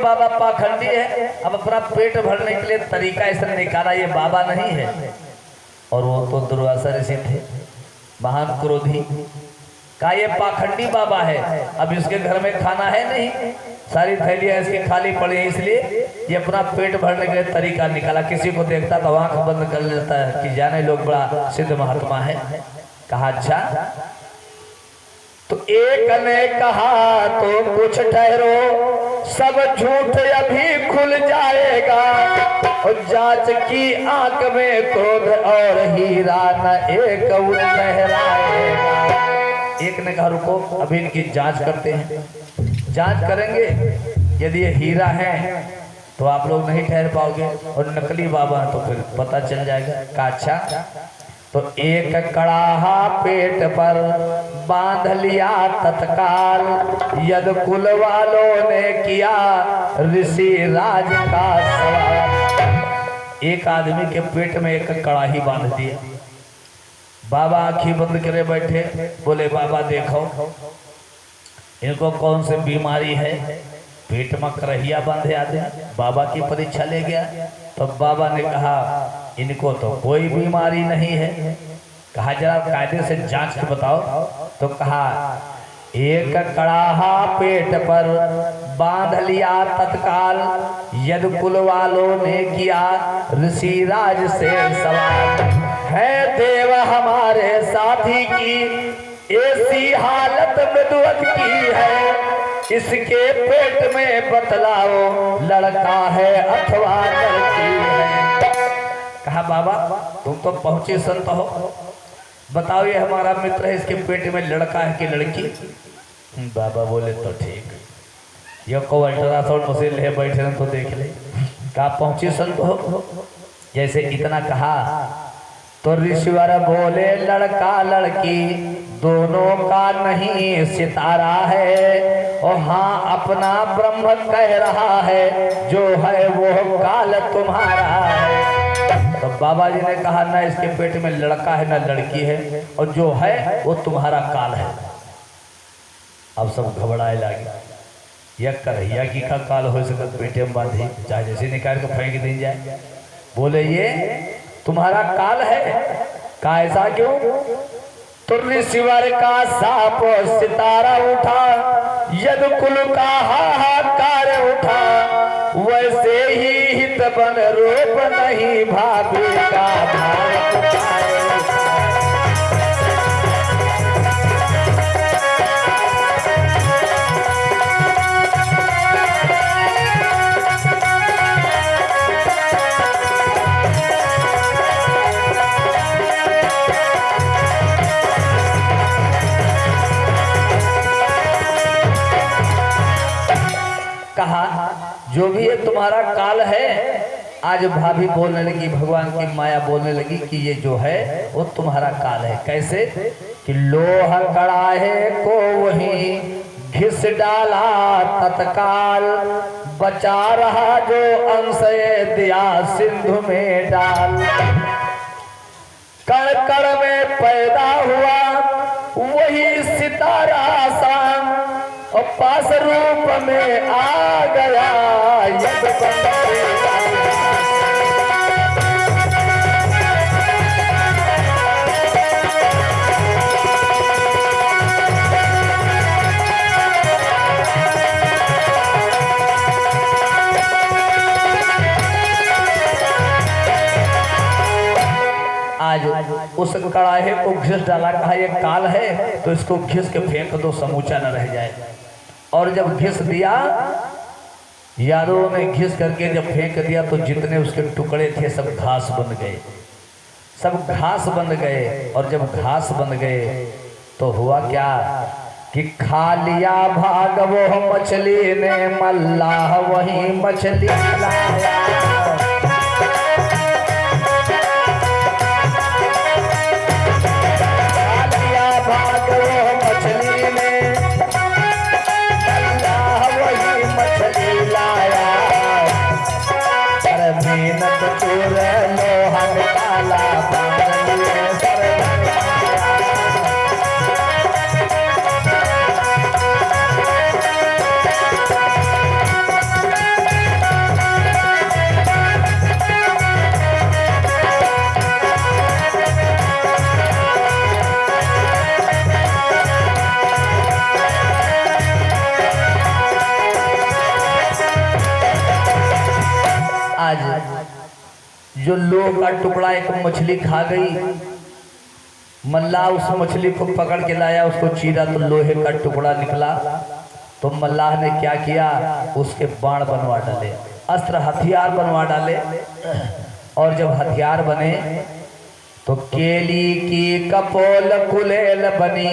बाबा पाखंडी है, अब अपना पेट भरने के लिए तरीका ऐसा निकाला, ये बाबा नहीं है। और वो तो दुर्वासा ऋषि थे, महान क्रोधी, का ये पाखंडी बाबा है, अब इसके घर में खाना है नहीं, सारी थैलियां इसकी खाली पड़ी है, इसलिए ये अपना पेट भरने के लिए तरीका निकाला। किसी को देखता तो आंख बंद कर लेता है कि जाने लोग बड़ा सिद्ध महात्मा है। कहा अच्छा, तो एक ने कहा तो कुछ ठहरो, सब झूठ अभी खुल जाएगा, और जांच की आंख में क्रोध और हीरा न एक ठहराएगा। एक ने कहा रुको, अभी इनकी जांच करते हैं। जांच करेंगे, यदि ये हीरा है तो आप लोग नहीं ठहर पाओगे, और नकली बाबा है तो फिर पता चल जाएगा। का अच्छा, तो एक कड़ाहा पेट पर बांध लिया तत्काल, यद कुल वालों ने किया ऋषि राज का सवाल। एक आदमी के पेट में एक कड़ाही बांध दिया। बाबा आंखें बंद करे बैठे, बोले बाबा देखो इनको कौन सी बीमारी है, पेट में करहिया बांधे आते। बाबा की परीक्षा ले गया, तो बाबा ने कहा इनको तो कोई बीमारी नहीं है। कहा जरा कायदे से जांच के बताओ। तो कहा एक कड़ाहा पेट पर बांध लिया तत्काल, यद कुल वालों ने किया ऋषि राज से सवाल। है देव हमारे साथी की ऐसी हालत मृदुवत की है, इसके पेट में बतलाओ लड़का है अथवा लड़की है। कहा बाबा तुम तो पहुंचे संत हो, बताओ ये हमारा मित्र है, इसके पेट में लड़का है कि लड़की? बाबा बोले तो ठीक, ये को अल्ट्रासाउंड मशीन ले बैठे हैं तो देख ले। कहा पहुंचे संत हो? जैसे इतना कहा तो ऋषिवर बोले लड़का लड़की दोनों का नहीं सितारा है, और हाँ अपना ब्रह्म कह रहा है जो है वो काल तुम्हारा है। तो बाबा जी ने कहा ना इसके पेट में लड़का है ना लड़की है, और जो है वो तुम्हारा काल है। अब सब घबराए लगे, यह करहिया की का काल हो सकता पेटे में बांधी, चाहे जैसे निकाल के फेंक दी जाए। बोले ये तुम्हारा काल है। का ऐसा क्यों? तो ऋषिवर का साप सितारा उठा, यद कुल का हाहाकार उठा, वैसे ही हित बन रूप नहीं भाभी का भाव। कहा जो भी ये तुम्हारा काल है। आज भाभी बोलने लगी, भगवान की माया बोलने लगी कि ये जो है वो तुम्हारा काल है। कैसे कि लोहा कड़ाहे को वही घिस डाला तत्काल, बचा रहा जो अंश दिया सिंधु में डाल। कण कण में पैदा हुआ वही सितारा आसान, और पास रूप में आ गया यद आज उस कड़ाहे को घिस डाला। कहा ये काल है तो इसको घिस के फेंक दो, समूचा न रह जाए। और जब घिस दिया, यादवों ने घिस करके जब फेंक दिया तो जितने उसके टुकड़े थे सब घास बन गए, सब घास बन गए। और जब घास बन गए तो हुआ क्या कि खा लिया भाग वो मछली ने, मल्लाह वही मछली लाया। जो लोह का टुकड़ा एक मछली खा गई। मल्लाह उस मछली को पकड़ के लाया, उसको चीरा तो लोहे का टुकड़ा निकला। तो मल्लाह ने क्या किया, उसके बाण बनवा डाले, अस्त्र हथियार बनवा डाले। और जब हथियार बने तो केली की कपोल कुलेल बनी,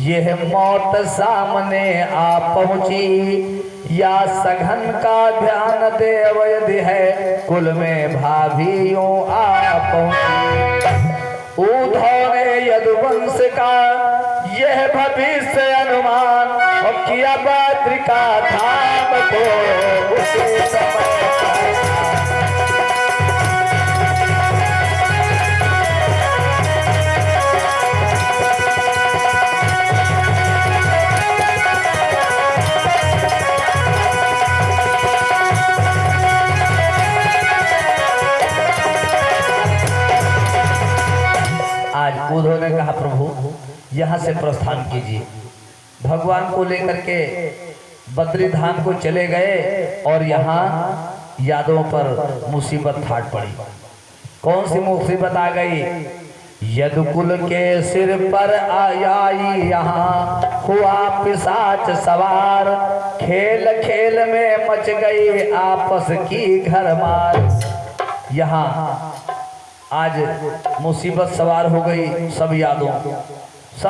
यह मौत सामने आ पहुंची। या सघन का ध्यान देव यदि है, कुल में भाभियों आ पहुंची। उद्धव ने यदुवंश का यह भविष्य अनुमान, और किया बद्रिका धाम को उसी समय। आज उद्धव ने कहा प्रभु यहाँ से प्रस्थान कीजिए। भगवान को लेकर के बद्री धाम को चले गए और यहाँ यादवों पर मुसीबत ठाट पड़ी। कौन सी मुसीबत आ गई? यदुकुल के सिर पर आई यहाँ हुआ पिशाच सवार, खेल खेल में मच गई आपस की घर मार। यहाँ आज मुसीबत सवार हो गई, सब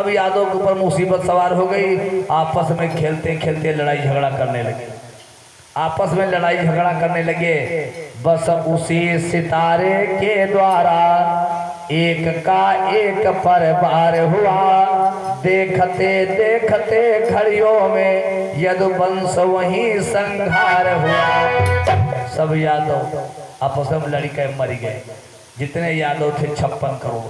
यादों के ऊपर मुसीबत सवार हो गई। आपस में खेलते खेलते लड़ाई झगड़ा करने लगे, आपस में लड़ाई झगड़ा करने लगे। बस उसी सितारे के द्वारा एक का एक पर बार हुआ, देखते देखते घड़ियों में यदुवंश वहीं संहार हुआ। सब यादव आपस में लड़ी के मर गए। जितने यादव थे 56 करोड़,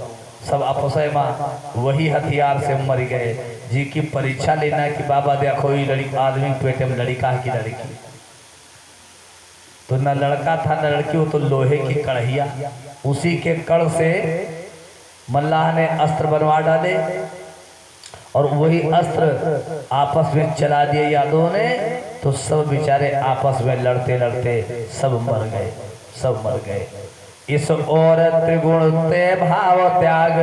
सब आपस में वही हथियार से मर गए। जी की परीक्षा लेना कि बाबा देखो ये लड़की, आदमी पेट में लड़का है कि लड़की, तो न लड़का था न लड़की, वो तो लोहे की कढ़िया। उसी के कड़ से मल्लाह ने अस्त्र बनवा डाले और वही अस्त्र आपस में चला दिए यादवों ने। तो सब बेचारे आपस में लड़ते लड़ते सब मर गए। इस ओर त्रिगुण ते भाव त्याग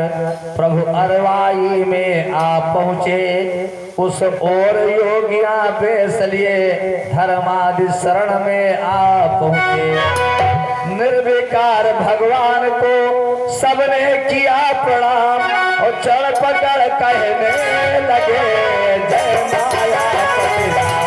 प्रभु अरवाई में आ पहुँचे। उस ओर योगिया बेस लिए धर्मादि शरण में आ पहुँचे। निर्विकार भगवान को सबने किया प्रणाम और चढ़ पकड़ कहने लगे जय माया पतिराम।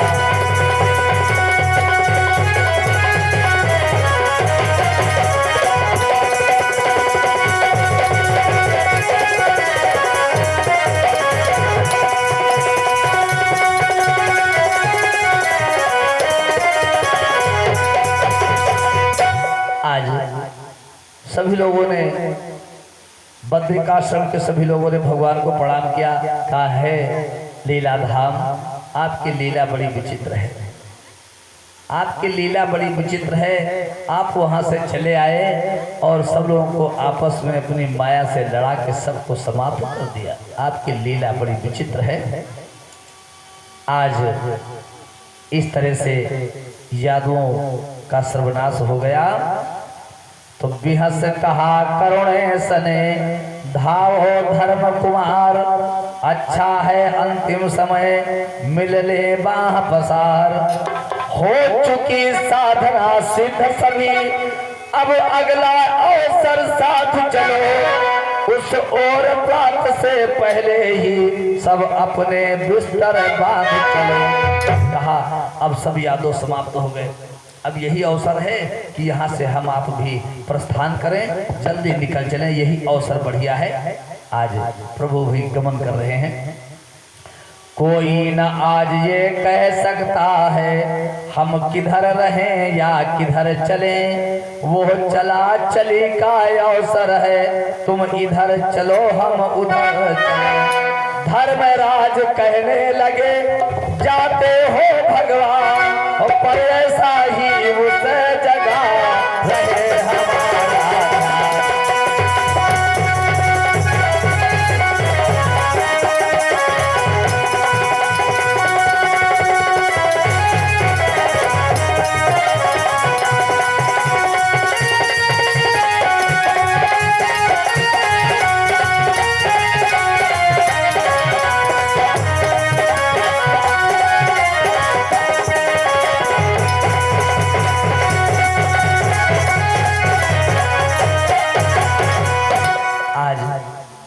आज सभी लोगों ने बद्रिकाश्रम के सभी लोगों ने भगवान को प्रणाम किया, कहा है लीला धाम आपकी लीला बड़ी विचित्र है, आपकी लीला बड़ी विचित्र है। आप वहां से चले आए और सब लोगों को आपस में अपनी माया से लड़ा के सबको समाप्त कर दिया। आपकी लीला बड़ी विचित्र है। आज इस तरह से यादवों का सर्वनाश हो गया। तो बिहस कहा करुणे सने धावो धर्म कुमार, अच्छा है अंतिम समय मिल ले बाह पसार। हो चुकी साधना सिद्ध सभी, अब अगला अवसर साथ चलो। उस ओर प्रात से पहले ही सब अपने बिस्तर बांध चलो। कहा अब सब यादव समाप्त हो गए, अब यही अवसर है कि यहाँ से हम आप भी प्रस्थान करें, जल्दी निकल चलें, यही अवसर बढ़िया है। आज प्रभु भी गमन कर रहे हैं। कोई न आज ये कह सकता है हम किधर रहें या किधर चलें, वो चला चली का अवसर है, तुम इधर चलो हम उधर चलें। धर्मराज कहने लगे जाते हो भगवान, पर ऐसा ही उस जगह रहे हमारा।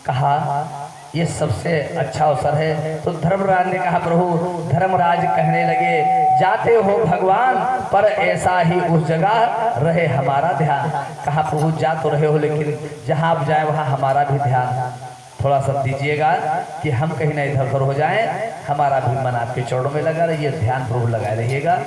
कहा ये सबसे अच्छा अवसर है। तो धर्मराज ने कहा प्रभु, धर्मराज कहने लगे जाते हो भगवान, पर ऐसा ही उस जगह रहे हमारा ध्यान। कहा प्रभु जा तो रहे हो, लेकिन जहाँ आप जाए वहाँ हमारा भी ध्यान थोड़ा सा दीजिएगा कि हम कहीं ना इधर उधर हो जाएं, हमारा भी मन आपके चरणों में लगा रहिए, ध्यान प्रभु लगाए रहिएगा।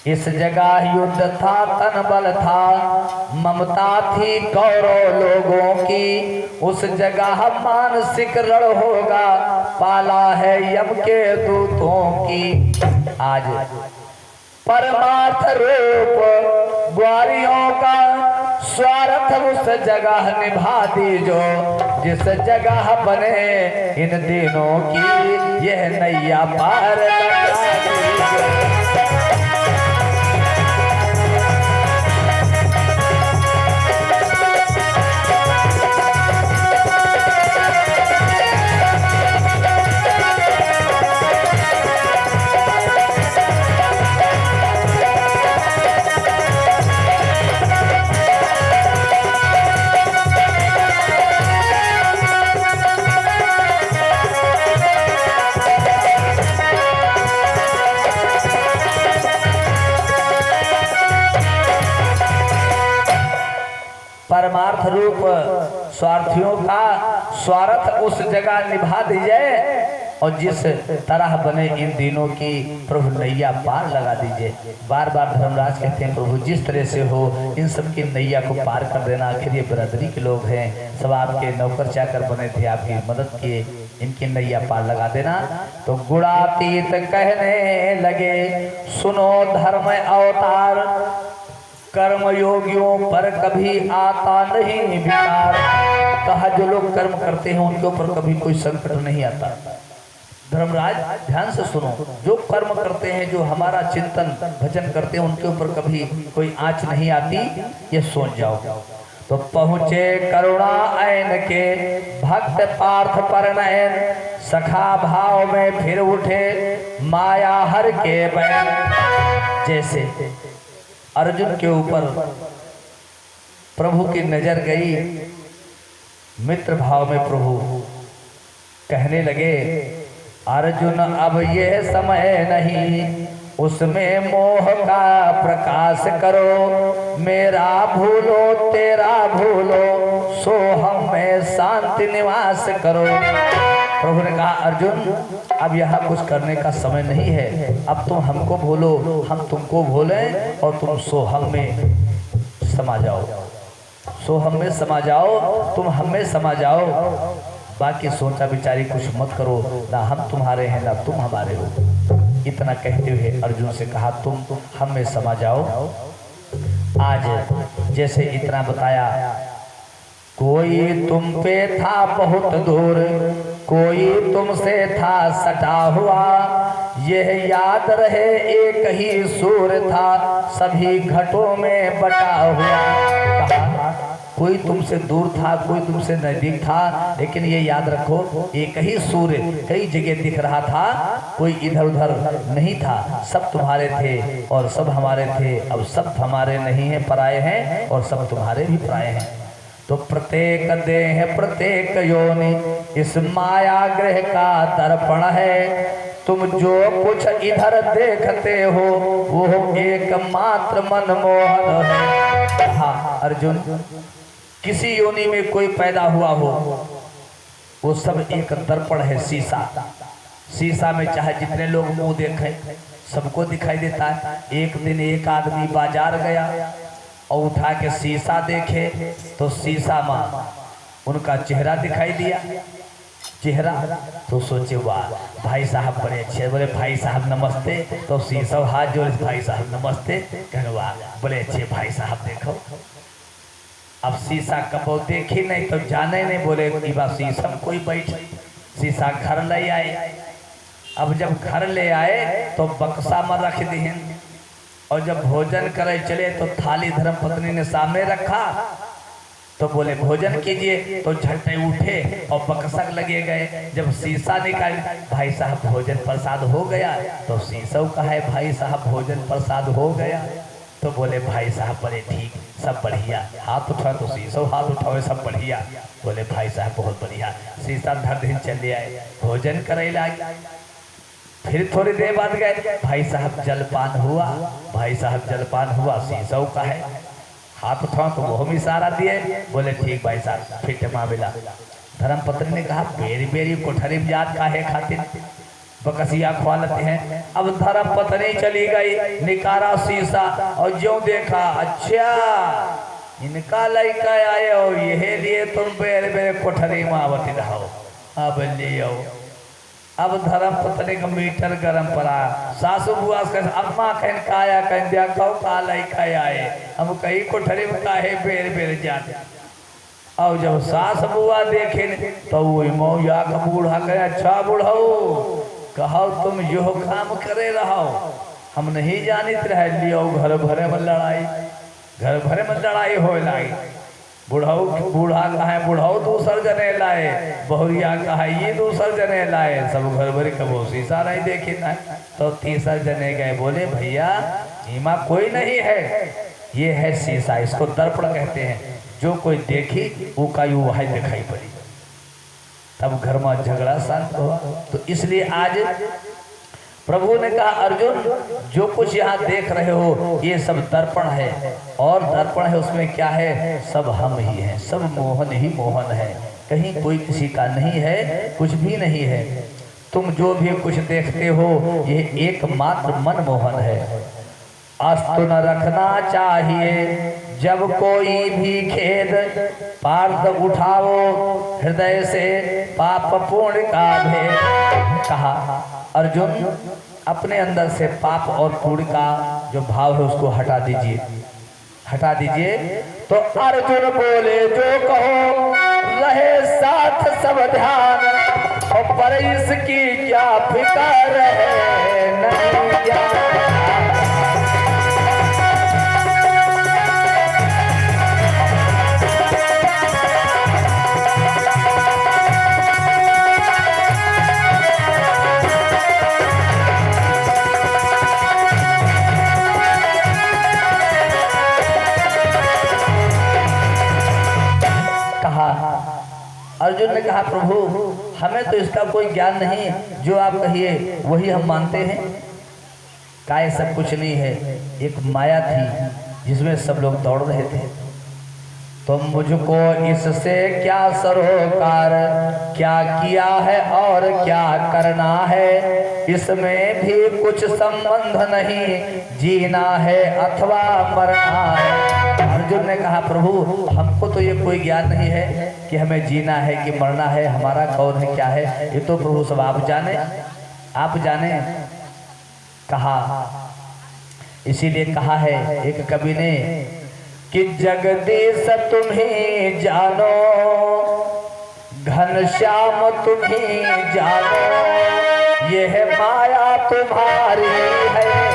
इस जगह युद्ध था, तन बल था, ममता थी कौरव लोगों की, उस जगह मानसिक रण होगा, पाला है यम के दूतों की। आज परमार्थ रूप ग्वारियों का स्वार्थ उस जगह निभा दीजो, जिस जगह बने इन दिनों की यह नैया पार लगा दीजो। परमार्थ रूप स्वार्थियों का स्वार्थ उस जगह निभा दीजिए, और जिस तरह बने इन दिनों की प्रभु नैया पार लगा दीजिए। बार बार धर्मराज कहते हैं प्रभु जिस तरह से हो इन सब की नैया को पार कर देना। आखिर ये बिरादरी के लोग हैं, सब आपके नौकर चाकर बने थे, आपकी मदद किए, इनकी नैया पार लगा देना। तो गुणातीत कहने लगे सुनो धर्म अवतार, कर्म योगियों पर कभी आता नहीं विकार। कहा जो लोग कर्म करते हैं उनके ऊपर कभी कोई संकट नहीं आता। धर्मराज ध्यान से सुनो, जो कर्म करते हैं, जो हमारा चिंतन भजन करते हैं, उनके ऊपर कभी कोई आंच नहीं आती, ये सोच जाओ। तो पहुँचे करुणा ऐन के भक्त पार्थ पर नयन, सखा भाव में फिर उठे माया हर के बैन। जैसे अर्जुन के ऊपर प्रभु की नजर गई, मित्र भाव में प्रभु कहने लगे अर्जुन अब यह समय नहीं, उसमें मोह का प्रकाश करो, मेरा भूलो तेरा भूलो, सो हम में शांति निवास करो। प्रभु ने कहा अर्जुन अब यहाँ कुछ करने का समय नहीं है, अब तुम हमको भूलो, हम तुमको भूलें, और तुम सोहम में समा जाओ, सोहम में समा जाओ, तुम हम में समा जाओ। बाकी सोचा विचारी कुछ मत करो, ना हम तुम्हारे हैं ना तुम हमारे हो। इतना कहते हुए अर्जुन से कहा तुम हम में समा जाओ। आज जैसे इतना बताया, कोई तुम पे था बहुत दूर, कोई तुमसे था सटा हुआ, यह याद रहे एक ही सूर था, सभी घटों में बटा हुआ। कहा कोई तुमसे दूर था, कोई तुमसे नजदीक था, लेकिन ये याद रखो एक ही सूर्य कई जगह दिख रहा था, कोई इधर उधर नहीं था, सब तुम्हारे थे और सब हमारे थे। अब सब हमारे नहीं है, पराये हैं, और सब तुम्हारे भी पराये हैं। तो प्रत्येक देह प्रत्येक योनि इस माया ग्रह का दर्पण है, तुम जो कुछ इधर देखते हो वो एकमात्र मनमोहन है। हाँ अर्जुन, किसी योनि में कोई पैदा हुआ हो वो सब एक दर्पण है, शीशा। शीशा में चाहे जितने लोग मुंह देखें सबको दिखाई देता है। एक दिन एक आदमी बाजार गया और उठा के शीशा देखे तो शीशा में उनका चेहरा दिखाई दिया। चेहरा तो सोचे वाह भाई साहब बड़े अच्छे, बोले भाई साहब नमस्ते। तो शीशा हाथ जोड़े भाई साहब नमस्ते, कहने वाह बड़े अच्छे भाई साहब देखो। अब शीशा कबो देखी नहीं तो जाने नहीं, बोले कि बा शीशा कोई बैठे। शीशा घर ले आए। अब जब घर ले आए तो बक्सा में रख दी, और जब भोजन करे चले तो थाली धर्म पत्नी ने सामने रखा, तो बोले भोजन कीजिए, तो झट्टे उठे और बक्सा लगे गए। जब शीशा निकाल भाई साहब भोजन प्रसाद हो गया, तो शीशा कहा है भाई साहब भोजन प्रसाद हो गया, तो बोले भाई साहब बड़े ठीक। सब बढ़िया। हाथ उठा तो शीशो हाथ उठाओ, सब बढ़िया। बोले भाई साहब बहुत बढ़िया। शीशा धर दिन चले आए, भोजन करे लागे। फिर थोड़ी देर बाद गए, भाई साहब जलपान हुआ, भाई साहब जलपान हुआ। शीशो का है, हाथ उठाओ तो वो भी इशारा दिए। बोले ठीक भाई साहब, फिर मामला। धर्म पत्नी ने कहा बेरी बेरी कोठरी में जात का है खातिर बकसिया खुआलते हैं। अब धर्म पत्नी चली गई, निकारा शीशा और जो देखा, अच्छा इनका लड़का आए और यह लिए तुम बेरे बेरे कोठरी में आवती रहो। अब लियो, अब धर्म पत्नी का मीटर गरम पड़ा। सासू बुआ से अम्मा कहन काया कहन दिया कहो का लड़का आए, हम कहीं कोठरी में काहे बेरे बेरे जाते। और जब सास बुआ देखे तो वही मौया का बूढ़ा कहे अच्छा बूढ़ो कहो तुम यो काम करे रहो, हम नहीं जानित रह लियो। घर भरे में लड़ाई, घर भरे में लड़ाई हो लाई। बुढ़ाऊ बूढ़ा कहा बुढ़ाऊ दूसर जने लाए, बहुरिया कहा ये दूसर जने लाए। सब घर भरे कबो शीशा नहीं देखी ना। तो तीसर जने गए, बोले भैया ईमा कोई नहीं है, ये है शीशा, इसको दर्पण कहते हैं। जो कोई देखी वो का यू वही दिखाई पड़ी। तब घर में झगड़ा शांत हुआ। तो इसलिए आज प्रभु ने कहा अर्जुन जो कुछ यहाँ देख रहे हो ये सब दर्पण है, और दर्पण है उसमें क्या है, सब हम ही हैं, सब मोहन ही मोहन है, कहीं कोई किसी का नहीं है, कुछ भी नहीं है। तुम जो भी कुछ देखते हो ये एकमात्र मनमोहन है। अस्तु न रखना चाहिए जब कोई भी खेद, पार्थ उठाओ हृदय से पाप पुण्य का भेद। कहा अर्जुन अपने अंदर से पाप और पुण्य का जो भाव है उसको हटा दीजिए, हटा दीजिए। तो अर्जुन बोले जो कहो रहे साथ सब ध्यान, और पर इसकी क्या फिकर है नहीं जान। अर्जुन ने कहा प्रभु हमें तो इसका कोई ज्ञान नहीं, जो आप कहिए वही हम मानते हैं। काय सब कुछ नहीं है, एक माया थी जिसमें सब लोग दौड़ रहे थे। तुम मुझको इससे क्या सरोकार, क्या किया है और क्या करना है, इसमें भी कुछ संबंध नहीं, जीना है अथवा मरना है। अर्जुन ने कहा प्रभु हमको तो ये कोई ज्ञान नहीं है कि हमें जीना है कि मरना है, हमारा कौन है क्या है, ये तो प्रभु सब आप जाने, आप जाने। कहा इसीलिए कहा है एक कवि ने कि जगदीश तुम्हें जानो, घनश्याम तुम्हें जानो, यह माया तुम्हारी है,